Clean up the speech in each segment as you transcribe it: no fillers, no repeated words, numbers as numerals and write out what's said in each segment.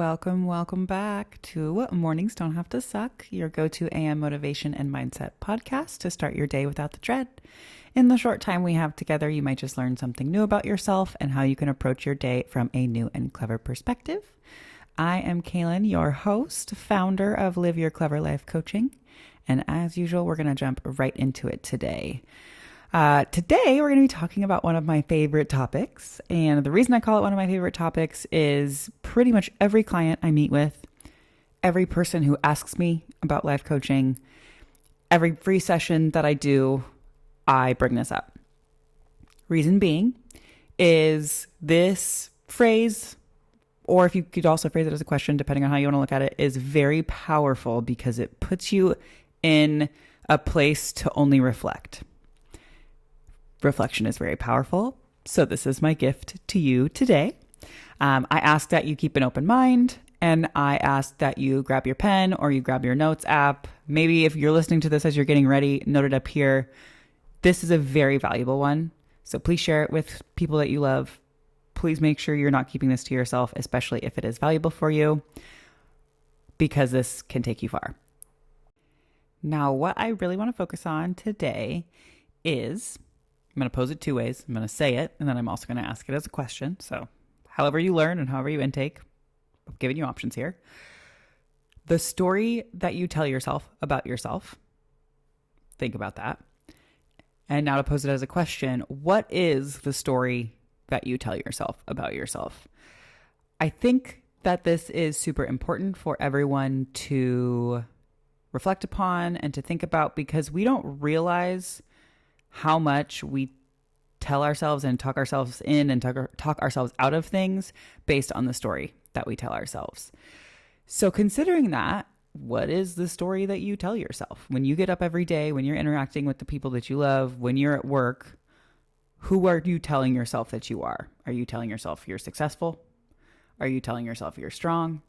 Welcome back to Mornings Don't Have to Suck, your go-to AM motivation and mindset podcast to start your day without the dread. In the short time we have together, you might just learn something new about yourself and how you can approach your day from a new and clever perspective. I am Kaylin, your host, founder of Live Your Clever Life Coaching. And as usual, we're going to jump right into it today. Today, we're going to be talking about one of my favorite topics. And the reason I call it one of my favorite topics is pretty much every client I meet with, every person who asks me about life coaching, every free session that I do, I bring this up. Reason being is this phrase, or if you could also phrase it as a question, depending on how you want to look at it, is very powerful because it puts you in a place to only reflect. Reflection is very powerful. So this is my gift to you today. I ask that you keep an open mind, and I ask that you grab your pen or you grab your notes app. Maybe if you're listening to this as you're getting ready, note it up here. This is a very valuable one. So please share it with people that you love. Please make sure you're not keeping this to yourself, especially if it is valuable for you, because this can take you far. Now, what I really want to focus on today is, I'm going to pose it two ways. I'm going to say it, and then I'm also going to ask it as a question. So however you learn and however you intake, I'm giving you options here. The story that you tell yourself about yourself, think about that. And now to pose it as a question, what is the story that you tell yourself about yourself? I think that this is super important for everyone to reflect upon and to think about, because we don't realize how much we tell ourselves and talk ourselves in and talk ourselves out of things based on the story that we tell ourselves. So considering that, what is the story that you tell yourself? When you get up every day, when you're interacting with the people that you love, when you're at work, who are you telling yourself that you are? Are you telling yourself you're successful? Are you telling yourself you're strong?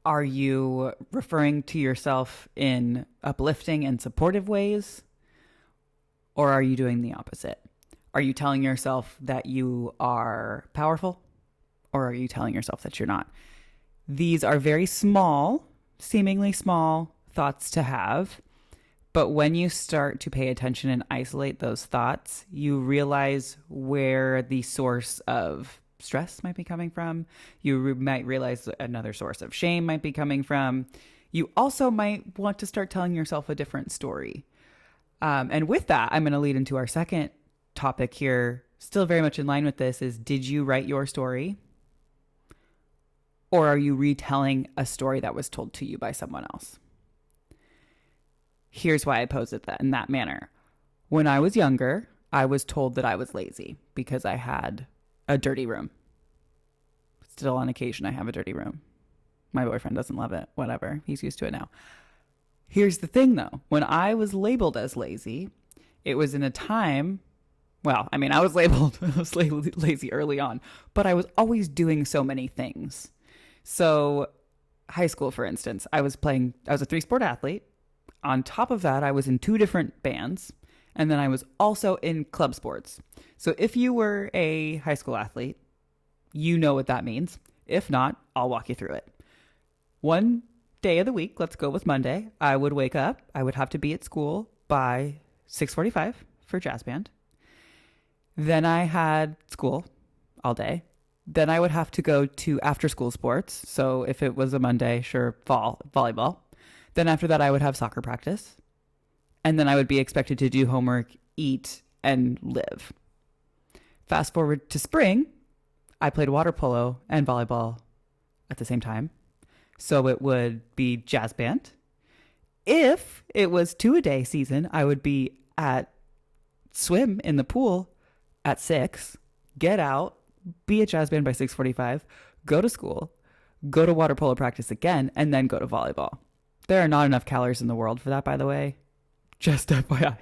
Are you referring to yourself in uplifting and supportive ways? Or are you doing the opposite? Are you telling yourself that you are powerful? Or are you telling yourself that you're not? These are very small, seemingly small thoughts to have. But when you start to pay attention and isolate those thoughts, you realize where the source of stress might be coming from. You might realize another source of shame might be coming from. You also might want to start telling yourself a different story. And with that, I'm going to lead into our second topic here, still very much in line with this, is did you write your story? Or are you retelling a story that was told to you by someone else? Here's why I pose it in that manner. When I was younger, I was told that I was lazy because I had a dirty room. Still on occasion, I have a dirty room. My boyfriend doesn't love it. Whatever. He's used to it now. Here's the thing, though. When I was labeled as lazy, it was in a time, I was labeled lazy early on, but I was always doing so many things. So high school, for instance, I was a 3-sport athlete. On top of that, I was in 2 different bands, and then I was also in club sports. So if you were a high school athlete, you know what that means. If not, I'll walk you through it. One day of the week, let's go with Monday, I would wake up, I would have to be at school by 6:45 for jazz band. Then I had school all day. Then I would have to go to after school sports. So if it was a Monday, sure, volleyball. Then after that, I would have soccer practice. And then I would be expected to do homework, eat, and live. Fast forward to spring, I played water polo and volleyball at the same time. So it would be jazz band. If it was 2-a-day season, I would be at swim in the pool at 6, get out, be at jazz band by 6:45, go to school, go to water polo practice again, and then go to volleyball. There are not enough calories in the world for that, by the way. Just FYI.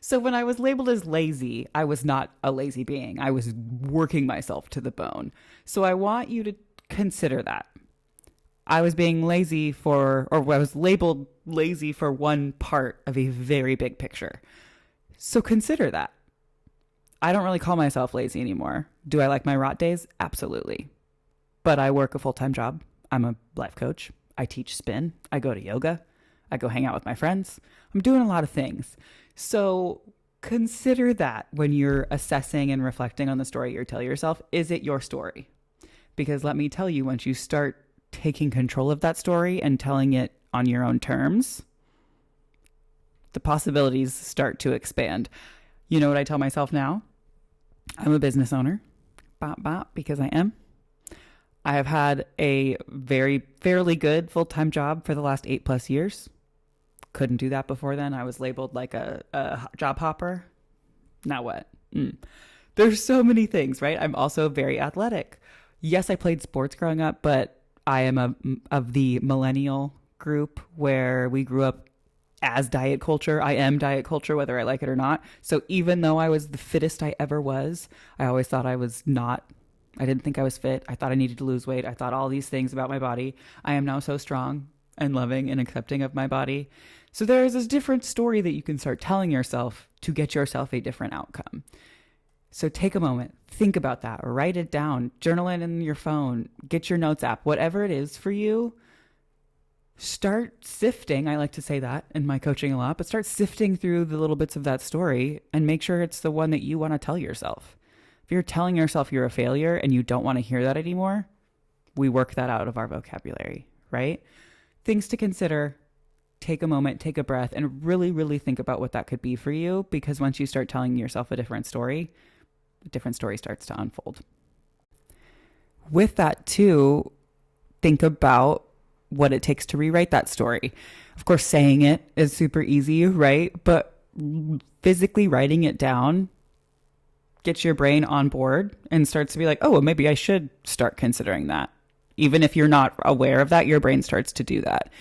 So when I was labeled as lazy, I was not a lazy being. I was working myself to the bone. So I want you to consider that. I was being lazy I was labeled lazy for one part of a very big picture. So consider that. I don't really call myself lazy anymore. Do I like my rot days? Absolutely. but I work a full-time job. I'm a life coach. I teach spin. I go to yoga. I go hang out with my friends. I'm doing a lot of things. So consider that when you're assessing and reflecting on the story you tell yourself. Is it your story? Because let me tell you, once you start taking control of that story and telling it on your own terms, the possibilities start to expand. You know what I tell myself now? I'm a business owner. Bop, bop, because I am. I have had a fairly good full-time job for the last 8+ years. Couldn't do that before then. I was labeled like a job hopper. Now what? There's so many things, right? I'm also very athletic. Yes, I played sports growing up, but I am of the millennial group where we grew up as diet culture. I am diet culture, whether I like it or not. So even though I was the fittest I ever was, I always thought I was not. I didn't think I was fit. I thought I needed to lose weight. I thought all these things about my body. I am now so strong and loving and accepting of my body. So there is this different story that you can start telling yourself to get yourself a different outcome. So take a moment, think about that, write it down, journal it in your phone, get your notes app, whatever it is for you. Start sifting. I like to say that in my coaching a lot, but start sifting through the little bits of that story and make sure it's the one that you want to tell yourself. If you're telling yourself you're a failure and you don't want to hear that anymore, we work that out of our vocabulary, right? Things to consider. Take a moment, take a breath, and really, really think about what that could be for you, because once you start telling yourself a different story starts to unfold. With that too, think about what it takes to rewrite that story. Of course, saying it is super easy, right? But physically writing it down gets your brain on board and starts to be like, oh, well, maybe I should start considering that. Even if you're not aware of that, your brain starts to do that.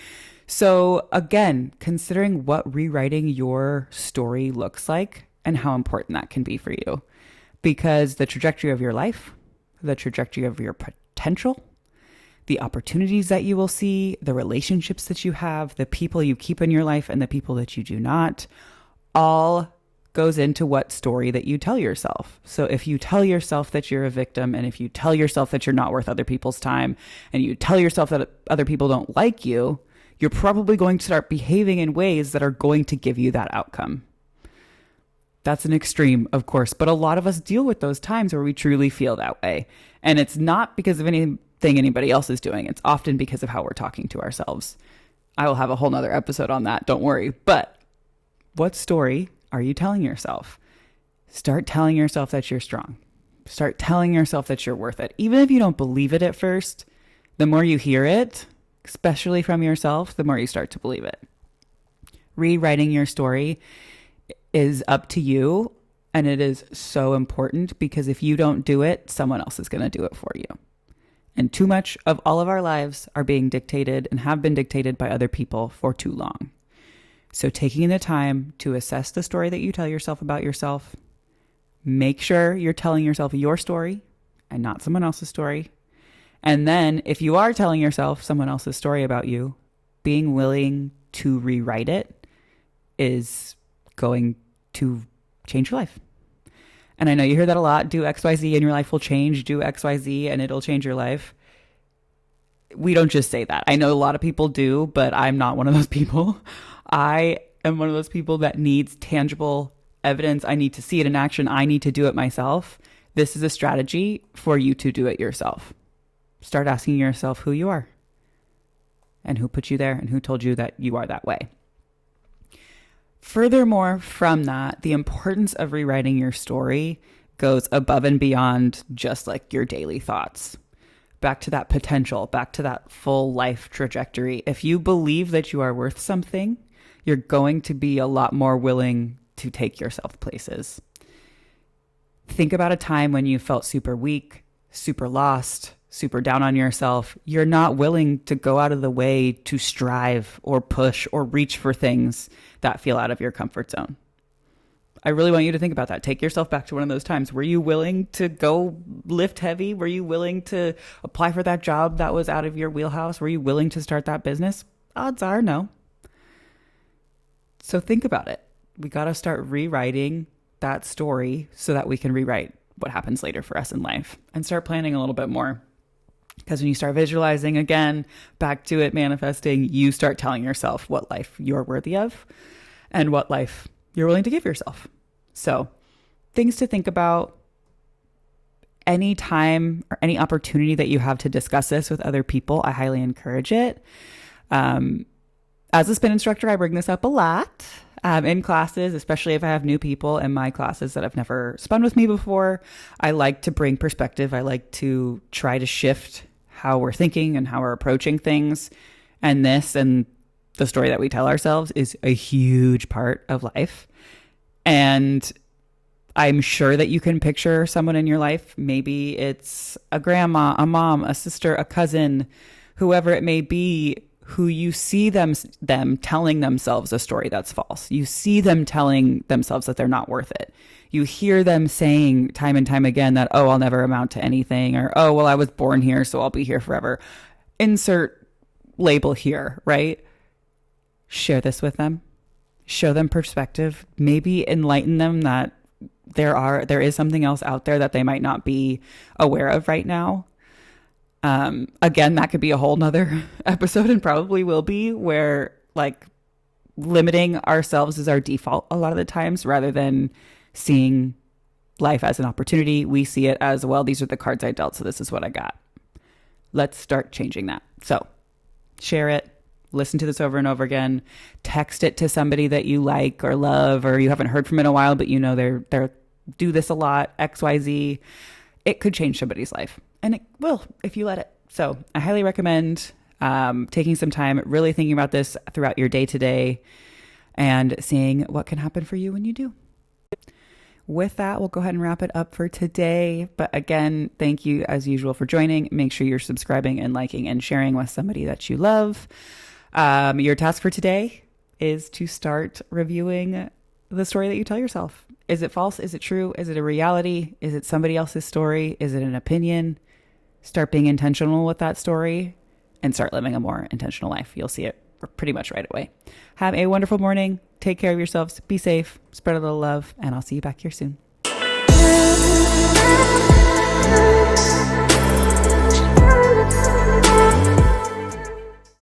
So again, considering what rewriting your story looks like and how important that can be for you. Because the trajectory of your life, the trajectory of your potential, the opportunities that you will see, the relationships that you have, the people you keep in your life and the people that you do not, all goes into what story that you tell yourself. So if you tell yourself that you're a victim, and if you tell yourself that you're not worth other people's time, and you tell yourself that other people don't like you, you're probably going to start behaving in ways that are going to give you that outcome. That's an extreme, of course, but a lot of us deal with those times where we truly feel that way. And it's not because of anything anybody else is doing. It's often because of how we're talking to ourselves. I will have a whole nother episode on that, don't worry. But what story are you telling yourself? Start telling yourself that you're strong. Start telling yourself that you're worth it. Even if you don't believe it at first, the more you hear it, especially from yourself, the more you start to believe it. Rewriting your story is up to you, and it is so important because if you don't do it, someone else is going to do it for you. And too much of all of our lives are being dictated and have been dictated by other people for too long. So taking the time to assess the story that you tell yourself about yourself, make sure you're telling yourself your story and not someone else's story. And then if you are telling yourself someone else's story about you, being willing to rewrite it is going to change your life. And I know you hear that a lot. Do XYZ and your life will change. Do XYZ and it'll change your life. We don't just say that. I know a lot of people do, but I'm not one of those people. I am one of those people that needs tangible evidence. I need to see it in action. I need to do it myself. This is a strategy for you to do it yourself. Start asking yourself who you are and who put you there and who told you that you are that way. Furthermore, from that, the importance of rewriting your story goes above and beyond just like your daily thoughts. Back to that potential, back to that full life trajectory. If you believe that you are worth something, you're going to be a lot more willing to take yourself places. Think about a time when you felt super weak, super lost, super down on yourself. You're not willing to go out of the way to strive or push or reach for things that feel out of your comfort zone. I really want you to think about that. Take yourself back to one of those times. Were you willing to go lift heavy? Were you willing to apply for that job that was out of your wheelhouse? Were you willing to start that business? Odds are no. So think about it. We got to start rewriting that story so that we can rewrite what happens later for us in life and start planning a little bit more. Because when you start visualizing again, back to it, manifesting, you start telling yourself what life you're worthy of and what life you're willing to give yourself. So things to think about. Any time or any opportunity that you have to discuss this with other people, I highly encourage it. As a spin instructor, I bring this up a lot in classes, especially if I have new people in my classes that have never spun with me before. I like to bring perspective. I like to try to shift how we're thinking and how we're approaching things. And this and the story that we tell ourselves is a huge part of life. And I'm sure that you can picture someone in your life. Maybe it's a grandma, a mom, a sister, a cousin, whoever it may be, who you see them telling themselves a story that's false. You see them telling themselves that they're not worth it. You hear them saying time and time again that, oh, I'll never amount to anything, or, oh, well, I was born here, so I'll be here forever. Insert label here, right? Share this with them. Show them perspective. Maybe enlighten them that there is something else out there that they might not be aware of right now. Again, that could be a whole nother episode, and probably will be, where like limiting ourselves is our default a lot of the times, rather than seeing life as an opportunity. We see it as, well, these are the cards I dealt, so this is what I got. Let's start changing that. So share it. Listen to this over and over again. Text it to somebody that you like or love, or you haven't heard from in a while, but you know they're do this a lot, XYZ. It could change somebody's life, and it will if you let it. So I highly recommend taking some time, really thinking about this throughout your day to day, and seeing what can happen for you when you do. With that, we'll go ahead and wrap it up for today. But again, thank you as usual for joining. Make sure you're subscribing and liking and sharing with somebody that you love. Your task for today is to start reviewing the story that you tell yourself. Is it false? Is it true? Is it a reality? Is it somebody else's story? Is it an opinion? Start being intentional with that story and start living a more intentional life. You'll see it pretty much right away. Have a wonderful morning. Take care of yourselves. Be safe. Spread a little love, and I'll see you back here soon.